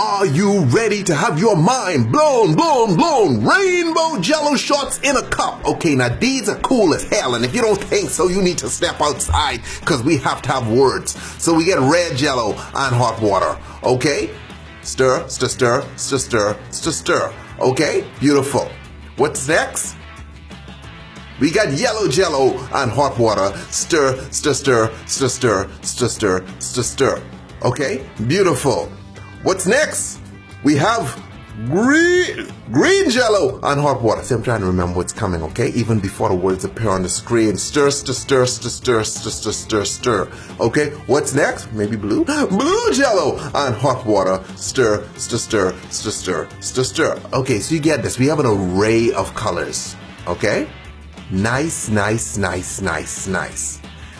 Are you ready to have your mind blown? Rainbow Jello Shots in a cup. Okay, now these are cool as hell, and if you don't think so, you need to step outside because we have to have words. So we get red Jello and hot water. Okay, stir. Okay, beautiful. What's next? We got yellow Jello and hot water. Stir. Okay, beautiful. What's next? We have green Jello and hot water. See, I'm trying to remember what's coming, okay? Even before the words appear on the screen. Stir. Okay, what's next? Maybe blue? Blue Jello and hot water. Stir. Okay, so you get this. We have an array of colors, okay? Nice. Now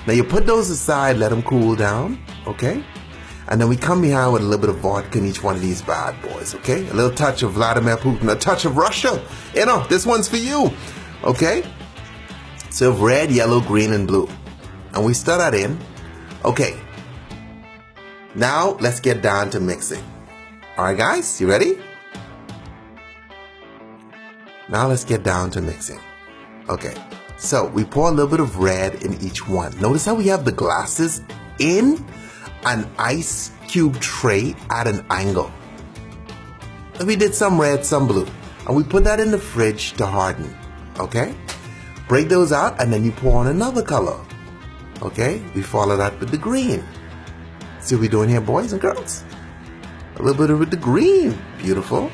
you put those aside, let them cool down, okay? And then we come behind with a little bit of vodka in each one of these bad boys, okay? A little touch of Vladimir Putin, a touch of Russia. You know, this one's for you, okay? So we have red, yellow, green, and blue. And we stir that in. Okay. Now, let's get down to mixing. All right, guys, you ready? Now let's get down to mixing. Okay, so we pour a little bit of red in each one. Notice how we have the glasses in an ice cube tray at an angle. And we did some red, some blue. And we put that in the fridge to harden, okay? Break those out and then you pour on another color, okay? We follow that with the green. See what we're doing here, boys and girls? A little bit with the green, beautiful.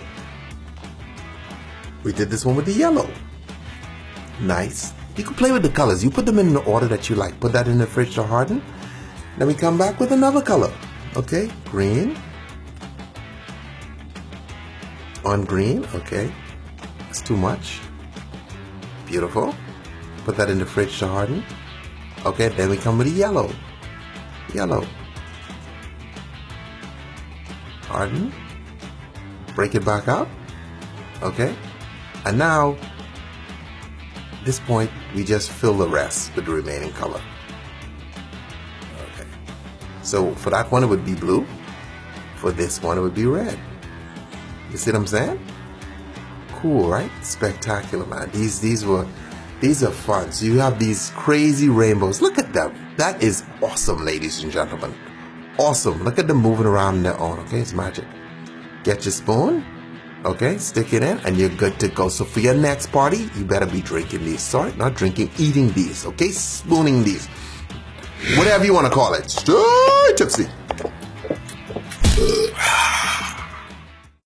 We did this one with the yellow. Nice. You can play with the colors. You put them in the order that you like. Put that in the fridge to harden. Then we come back with another color. Okay, green. On green, okay. It's too much. Beautiful. Put that in the fridge to harden. Okay, then we come with a yellow. Yellow. Harden. Break it back up. Okay. And now, at this point, we just fill the rest with the remaining color. Okay. So for that one, it would be blue. For this one, it would be red. You see what I'm saying? Cool, right? Spectacular, man. These are fun. So you have these crazy rainbows. Look at them. That is awesome, ladies and gentlemen. Awesome. Look at them moving around on their own. Okay, it's magic. Get your spoon. Okay, stick it in and you're good to go. So for your next party, you better be drinking these. Sorry, not drinking, eating these. Okay, spooning these. Whatever you want to call it. Stay tipsy.